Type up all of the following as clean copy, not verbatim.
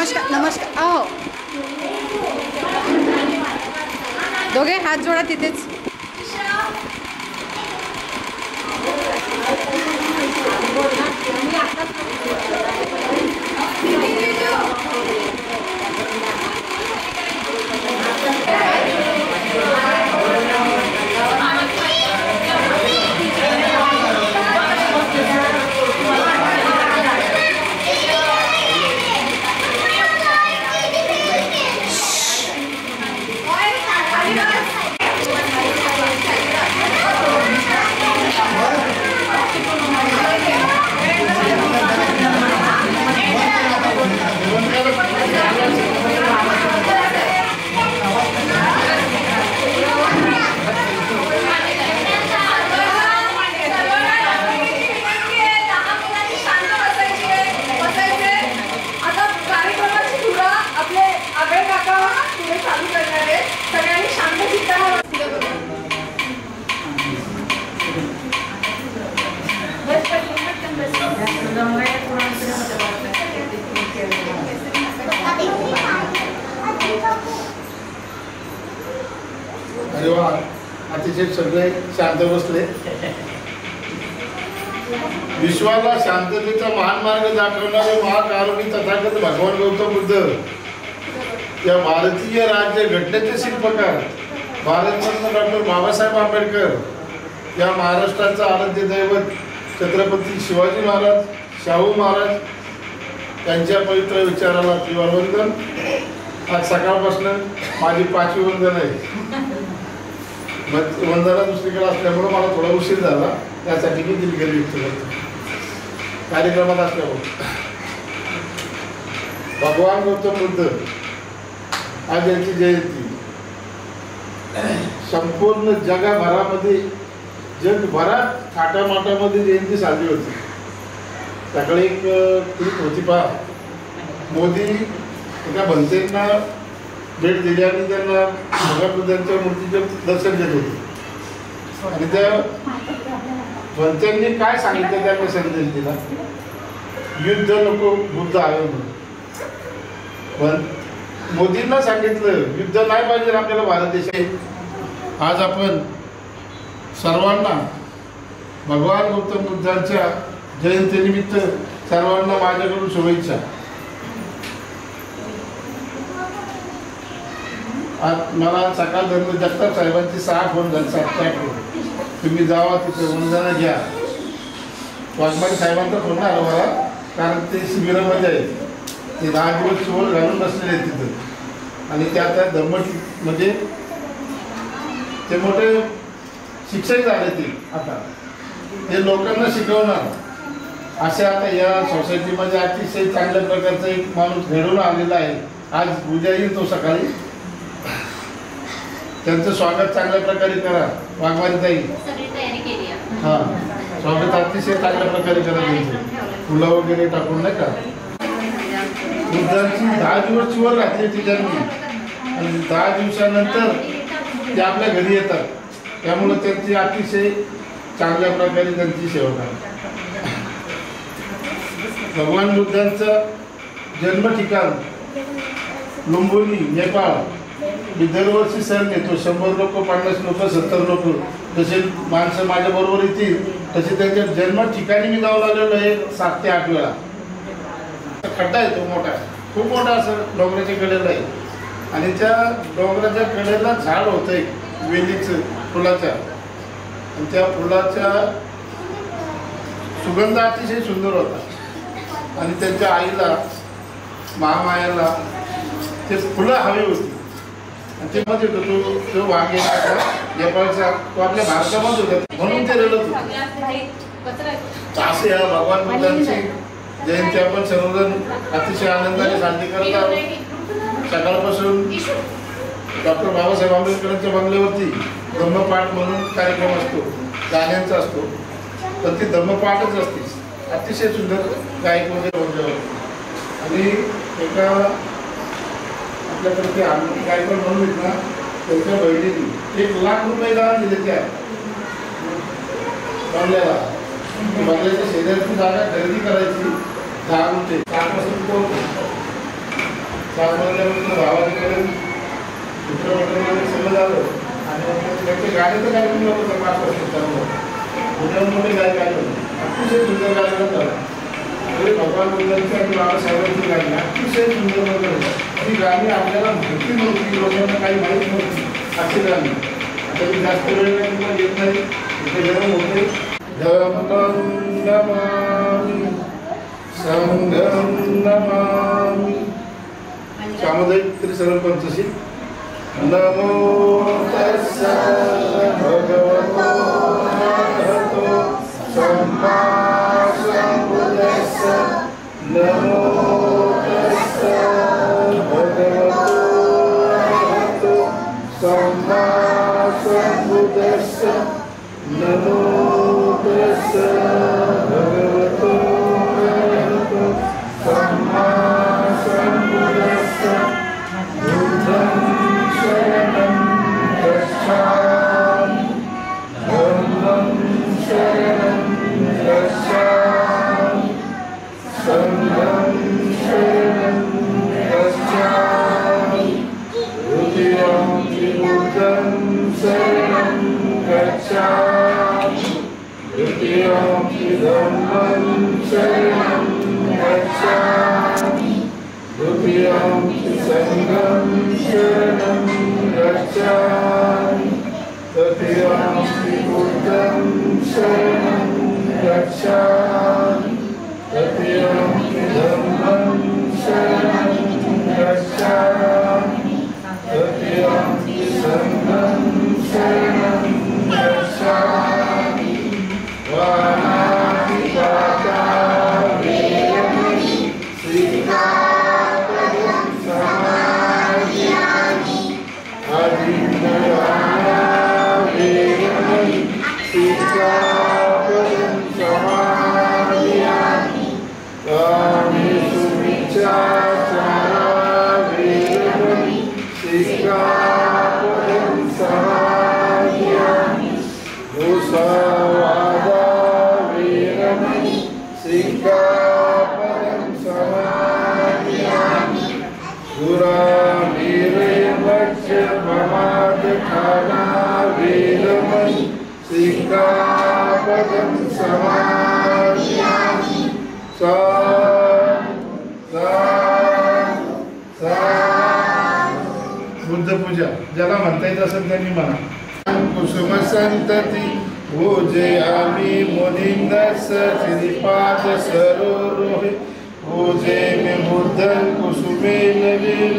नमस्कार नमस्कार. आओ दोघे हात जोडा तिथेच. अरे वा, अतिशय सगळे शांत बसले. विश्वाला शांततेचा महान मार्ग दाखवणारे महाकारुणी तथागत भगवान गौतम बुद्ध या भारतीय राज्य घटनेचे शिल्पकार, भारतरत्न डॉक्टर बाबासाहेब आंबेडकर, या महाराष्ट्राचा आराध्य दैवत छत्रपती शिवाजी महाराज, शाहू महाराज यांच्या पवित्र विचाराला त्रिवारवंदन. आज सकाळपासून माझी 5वी वंदन आहे. वंदना दुसरीकडे असल्यामुळे मला थोडा उशीर झाला, त्यासाठी मी दिलगिरी व्यक्त करतो. कार्यक्रमात असल्यामुळे भगवान गौतम बुद्ध आज यांची जयंती संपूर्ण जगभरामध्ये, जगभरात थाटामाटामध्ये जयंती साजरी होती. त्याकडे एक क्लिप होती पहा, मोदी एका भंतेंना भेट दिली आणि त्यांना भगवान बुद्धांच्या मूर्तीचे दर्शन देत होते. आणि त्या भंत्यांनी काय सांगितलं त्यांना संदेश दिला, युद्ध नको बुद्ध आहे म्हणून. पण मोदींना सांगितलं युद्ध नाही पाहिजे आपल्याला भारत देशात. आज आपण सर्वांना भगवान गौतम बुद्धांच्या जयंतीनिमित्त सर्वांना माझ्याकडून शुभेच्छा. आज मला सकाळ धरून जगताप साहेबांची 6 फोन झाले, 7-8 फोन. तुम्ही जावा तिथे वंदना घ्या. वाघमारे साहेबांचा फोन आला मला, कारण ते शिबिरामध्ये आहे. ते 10 दिवस चोर घालून बसलेले आहेत तिथं. आणि त्या त्या धर्मट म्हणजे ते मोठे शिक्षक झाले. ते आता ते लोकांना शिकवणार असे आता या सोसायटीमध्ये अतिशय चांगल्या प्रकारचा एक माणूस घडून आलेला आहे. आज उद्या येईल तो सकाळी. त्यांचं स्वागत चांगल्या प्रकारे करा. वाघमारी ताई हां, स्वागत अतिशय चांगल्या प्रकारे करा. त्यांचं फुलं वगैरे टाकून नाही का. बुद्धांची 10 दिवस चोर घातली होती त्यांनी, आणि 10 दिवसानंतर ते आपल्या घरी येतात. त्यामुळे त्यांची अतिशय चांगल्या प्रकारे त्यांची सेवा करा. भगवान बुद्धांचं जन्म ठिकाण लुंबिनी, नेपाळ. मी दरवर्षी सण घेतो. 100 लोक, 50 लोक, 70 लोक जसे माणसं माझ्या बरोबर येतील तसे त्यांच्या जन्म ठिकाणी मी जाऊन आलेलो आहे 7 ते 8 वेळा. खड्डा आहे तो मोठा, खूप मोठा असं डोंगराच्या कडेला आहे. आणि त्या डोंगराच्या कडेला झाड होतं एक वेलीचं, फुलाच्या. आणि त्या फुलाच्या सुगंध अतिशय सुंदर होता. आणि त्यांच्या आईला, महामायाला ते फुलं हवी होती. आणि ते मध्ये होतो तो वाघ नेपाळचा, तो आपल्या भारतामध्ये होता, म्हणून ते रडत होते. असे या भगवान बुद्धांची जयंती आपण सर्वजण अतिशय आनंदाने साजरी करत आहोत. सकाळपासून डॉक्टर बाबासाहेब आंबेडकरांच्या बंगल्यावरती धम्मपाठ म्हणून कार्यक्रम असतो, गाण्यांचा असतो. तर ती धम्मपाठच असते. अतिशय सुंदर गायक वगैरे होते. आणि एका आपल्याकडे ते गायकवाड म्हणून आहेत ना, त्यांच्या बहिणीने 1 लाख रुपये दान दिले त्या बंगल्याला. बंगल्याच्या शेजारची जागा खरेदी करायची 10 गुंठे. त्यापासून तो 4 वाजल्यापासून भावाकडे चित्रपटामध्ये सगळं झालं आणि त्यांचे गाण्याचं कार्यक्रम होतं 5 वर्षाचा पुण्याहून मोठे गायक आले होते. अतिशय सुंदर कार्यक्रम झाला. तरी भगवान बुद्धांची आणि बाबासाहेबांची गाणी अतिशय सुंदर वगैरे होतं. ती गाणी आपल्याला माहिती नव्हती, लोकांना काही माहीत नव्हती अशी गाणी. आता मी जास्त वेळ काही तुम्हाला घेत नाही, इथे गरम होते. धम्मं नमामि संघं नमामि. सामुदायिक त्रिसरण पंचशील. नमो तस्सा भगवतो अरहतो सम्मा सम्बुद्धस्सा. नमो तस्सा भगवतो अरहतो सम्मा सम्बुद्धस्सा. नमो तस्सा भगवतो अरहतो सम्मा सम्बुद्धस्सा. बुद्धं शरणं गच्छामि धम्मं शरणं गच्छामि संघं शरणं गच्छामि द्वितीयं बुद्धं शरणं गच्छामि तृतीयं धम्मं शरणं गच्छामि तृतीयं संघं शरणं गच्छामि तृतीयं बुद्धं शरणं गच्छामि तृतीयं धम्मं शरणं गच्छामि तृतीयं संघं शरणं गच्छामि. वाणातिपाता वेरमणि सिक्खापदं समादियामि. अदिन्नदाना वेरमणि सिक्खापदं समादियामि. कामेषु मिच्छाचारा वेरमणि सिक्खापदं समादियामि. मुसावादा वेरमणि सिक्खापदं समादियामि. सुरामेरय मद्यपमादखाना वेरमणि सिक्खापदं समादियामि. बुद्ध पूजा ज्याला म्हणता येत असेल त्यांनी म्हणा. कुसुम संतती पूजयामि मुनींदस्य श्रीपाद सरोरुहे. पूजे मे बुद्धं कुसुमेन लीन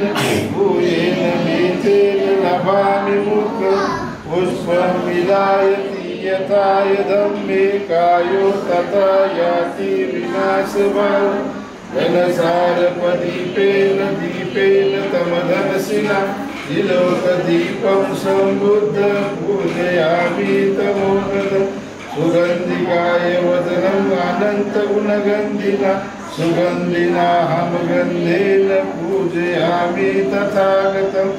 भूयेन मीतेन लभामि मुखं पुष्पं विलायति यथाय धम्मे कायो तथा याति विनाशभाव. घनसारपदीपेन दीपेन तमधनशिला त्रिलोकदीपं संबुद्ध पूजयामि तमोगत. सुगन्धिकाय वदनम् अनन्तगुणगन्धिना सुगन्धिना हमगन्धेन पूजयामि तथागतं.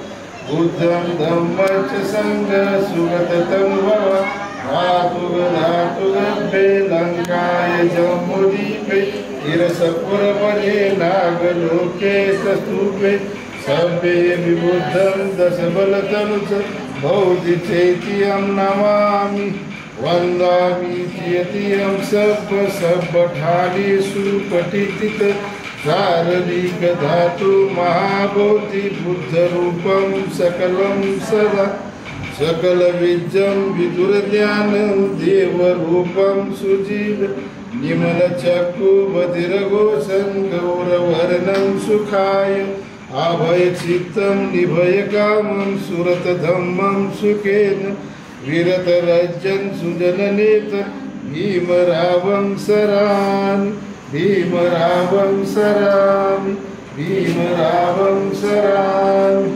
बुद्धं धम्मं च संघं सुगततं भव. धातुगभ्ये लङ्काय जम्बुदीपे इरसपुरवने नागलोके स्तूपे. सर्वे विबुद्धं दशबलतनुच भौति चैत्यं नमामि. वन्दामि चेत्यं सर्वठानेषु पठित शारीरिक धातु महाभूति बुद्धरूपं सकलं सदा. सकलविद्यं विदुरज्ञानं देवरूपं सुजीव. निमलचक्षुबधिरघोषं गौरवर्णं सुखाय. अभयचित्तं निभयकामं सुरतधम्मं सुखेन. विरतराज्यं सुजननेत भीमरावं सरामि. भीमरावं सरामि. भीमरावं सरामि.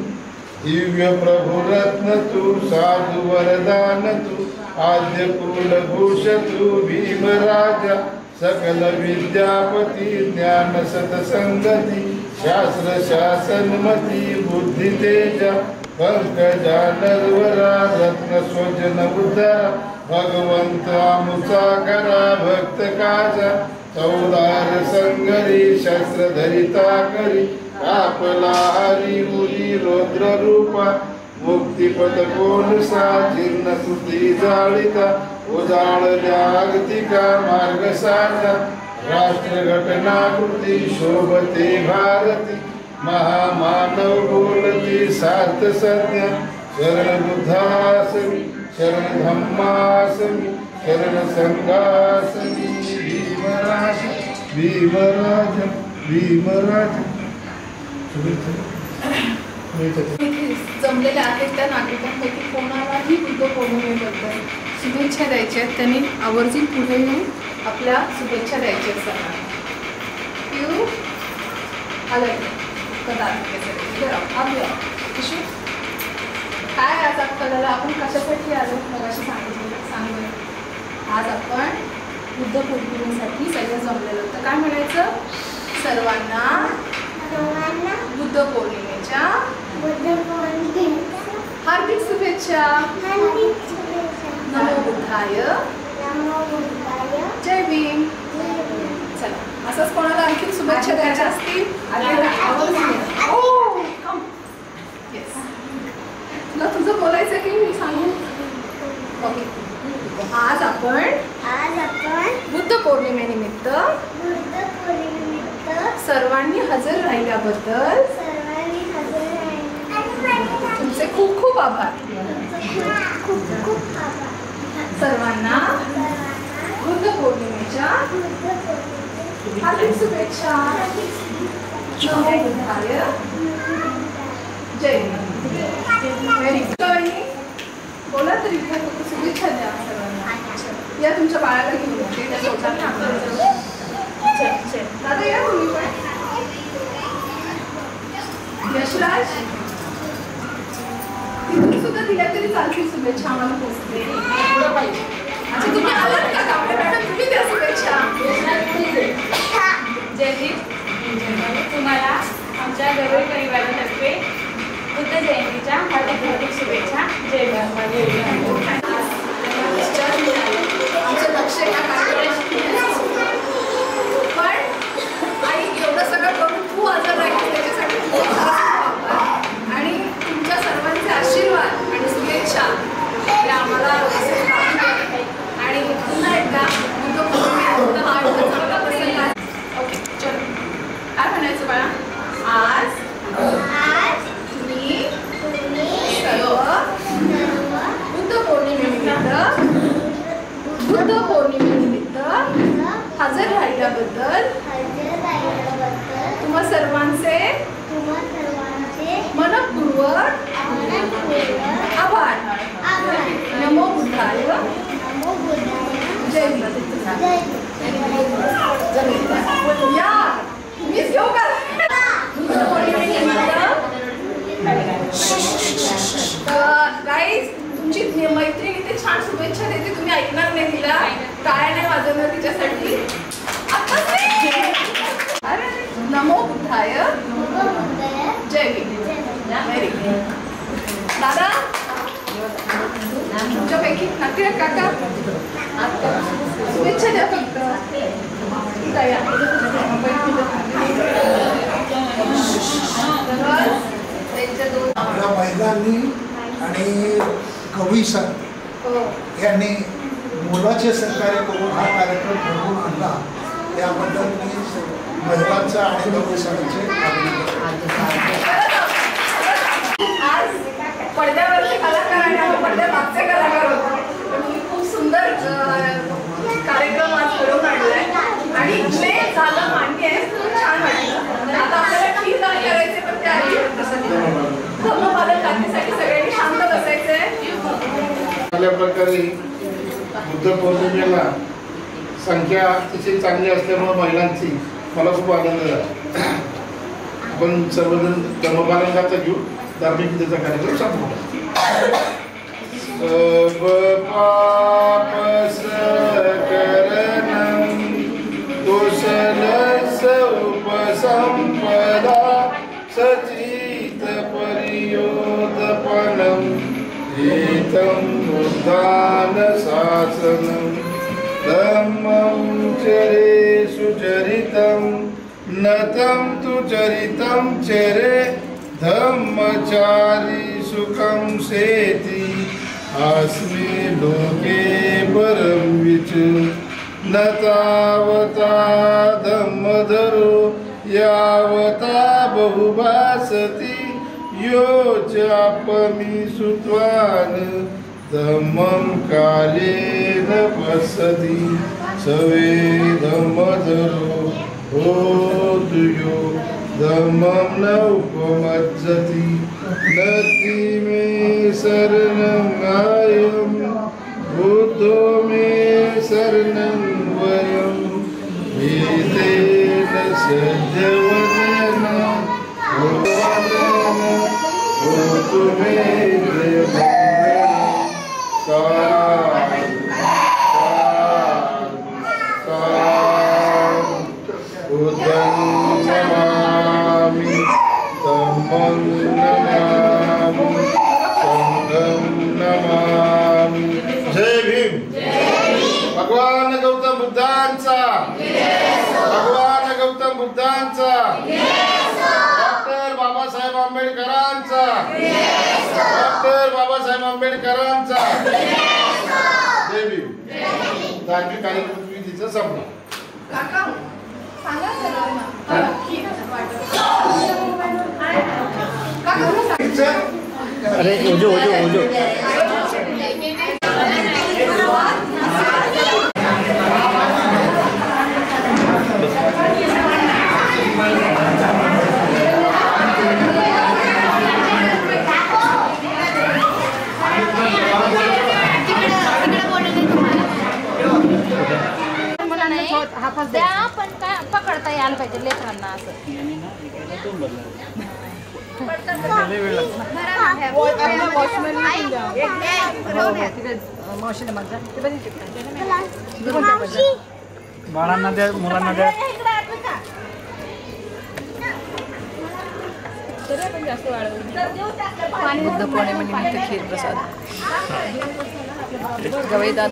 दिव्य प्रभुरत्नतु साधु वरदानतु आद्यकुलभूषतु भीमराजा. सकल विद्यापति ज्ञान सतसंगति शास्त्र शासनमति बुद्धि तेजा. पंकजा नरवरा रत्न स्वजन उद्धारा. भगवंत आमुचा करा भक्त काजा. चौदार संगरी शस्त्र धरिता करी आपला हरी मुली रौद्र रूपा मुक्तिपद कोलसा जीर्ण कृती जाळिता उजाळल्या अगतिका मार्ग साधा राष्ट्र घटना कृती शोभते भारती महामानव बोलती सार्थ सज्ञा शरण बुद्धासमी शरण धम्मासमी शरण संघासमी भीमराज भीमराज भीमराज. जमलेल्या आहेत त्या नागरिकांपैकी कोणालाही बुद्ध पौर्णिमेबद्दल शुभेच्छा द्यायच्या आहेत त्यांनी आवर्जून पुढे येऊन आपल्या शुभेच्छा द्यायच्या असतात. काय आज आपल्याला आपण कशासाठी आलो मगाशी सांगूया. आज आपण बुद्ध पौर्णिमेसाठी सगळं जमलेलं होतं. काय म्हणायचं? सर्वांना बुद्ध पौर्णिमेच्या हार्दिक शुभेच्छा. नमो बुद्धाय जय भीम. चला असंच कोणाला आणखी शुभेच्छा द्यायच्या असतील तुला तुझं बोलायचं की मी सांगू? ओके. आज आपण बुद्ध पौर्णिमेनिमित्त सर्वांनी हजर राहिल्याबद्दल तुमचे खूप खूप आभार. सर्वांना बुद्ध पौर्णिमेच्या हार्दिक शुभेच्छा. नमो बुद्धाय जय भीम. बोला तरी शुभेच्छा द्या सर्वांना. या तुमच्या बाळाला घेऊन दादा या तुम्ही पण. यशराज तिथून सुद्धा दिल्या तरी चालतील शुभेच्छा आम्हाला पोहोचते. अच्छा तुम्ही आलात का कावडे मॅडम? तुम्ही द्या शुभेच्छा. जयदीप तुम्हाला आमच्या गरुड परिवारातर्फे बुद्ध जयंतीच्या हार्दिक हार्दिक शुभेच्छा. जय भीम. आमचं लक्ष या कार्यक्रमात पण आई एवढं सगळं करून तू हजर राहिली त्याच्यासाठी आणि तुमच्या सर्वांचे आशीर्वाद आणि शुभेच्छा हे आम्हाला आणि पुन्हा एकदा बुद्ध पौर्णिमेचा हा चांगला प्रसंग आहे. ओके चलो काय म्हणायचं बाळा? आज तुम्ही सर्व बुद्ध पौर्णिमेनिमित्त हजर राहिल्याबद्दल तुम्हा सर्वांचे मनपूर्वक आभार. नमो बुद्धाय जय भीम. या मीच घेऊ का? गाईज तुमची मैत्रीण इथे छान शुभेच्छा देते. तुम्ही ऐकणार नाही तिला. टाळ्या नाही वाजवणार तिच्यासाठी. अरे नमो बुद्धाय जय भीम. Very good. दादा तुमच्यापैकी नाते काका शुभेच्छा द्या फक्त. आपल्या महिलांनी आणि कवी संत यांनी मोलाचे सहकार्य करून हा कार्यक्रम घडवून आणला. त्याबद्दल मी महिलांचा आणि कवी संतांचे आज पडद्यावरचे कलाकार आणि आम्ही पडद्यामागचे कलाकार होतो. तुम्ही खूप सुंदर कार्यक्रम आज घडवून आणलाय आणि इथले झालं मान्य आहे. खूप छान वाटलं. आता आपल्याला ठीक करायचे पण ते आधी धर्मपालन करण्यासाठी सगळ्यांनी शांत बसायचंय. चांगल्या प्रकारे बुद्ध पौर्णिमेला संख्या अतिशय चांगली असल्यामुळे महिलांची मला खूप आनंद झाला. आपण सर्वजण धर्मपालनाचा घेऊ धार्मिक विद्येचा कार्यक्रम सांगू. उपसंपदा सचित परियोदपनं एतं बुद्धान शासनं धम्मं चरे सुचरितं नतं तु चरितं चरे धम्मचारी सुखं सेति अस्मि लोके परं विच न तावता धम्मधरो यावता बहुभासति यो चापमि सुत्वान् धम्मं कालेन पश्यति सवे धम्मधरो होतु यो धम्मं न उपमज्जति नति मे शरणं अयं बुद्धो मे शरणं वयं वेदेन सद्यवदन होतु मे नमामि धम्मं नमामि संघं नमामि। जय भीम। भगवान गौतम बुद्धांचा, भगवान गौतम बुद्धांचा, डॉक्टर बाबासाहेब आंबेडकरांचा, डॉक्टर बाबासाहेब आंबेडकरांचा। जय भीम। धार्मिक कार्यक्रम तिचा संपला। काका सांगा सर्वांना की वाटतं. काका अरे ओजो ओजो ओजो त्या पण काय पकडता यायला पाहिजे लेकरांना असं. बाळांना द्या, मुलांना द्या. बुद्ध पौर्णिमेनिमित्त खीर प्रसाद गवईदात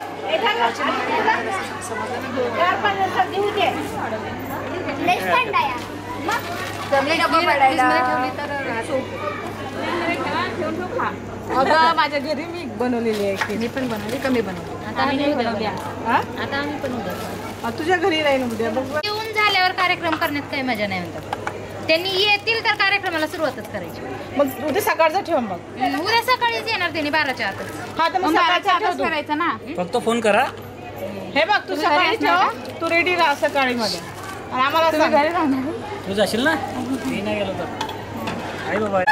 अगं माझ्या घरी मी बनवलेली आहे खीर. मी पण बनवली, कमी बनवली. आता आम्ही बनवली. हा? आता आम्ही पण उद्या तुझ्या घरी राहील उद्या बघ. येऊन झाल्यावर कार्यक्रम करण्यात काही मजा नाही म्हणतात. त्यांनी येतील तर कार्यक्रमाला सुरुवातच करायची. मग उद्या सकाळचं ठेव मग. उद्या सकाळीच येणार त्यांनी 12च्या आतच. हा तर मग सकाळचं ठेव करायचं ना. फक्त फोन करा. हे बघ तू सकाळी ठेव, तू रेडी राहा सकाळी मध्ये आणि आम्हाला सांग. तू जाशील ना? मी नाही गेलो तर आई बाबा.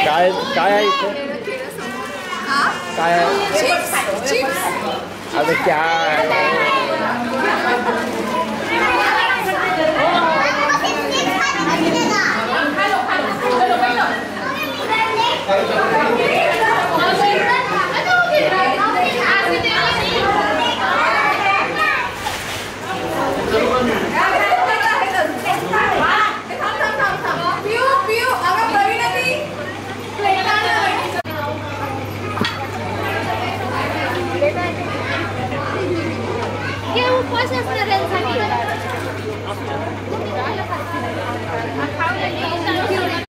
काय काय आहे इथं? काय आहे? अरे काय हे उपवास असणाऱ्यांसाठी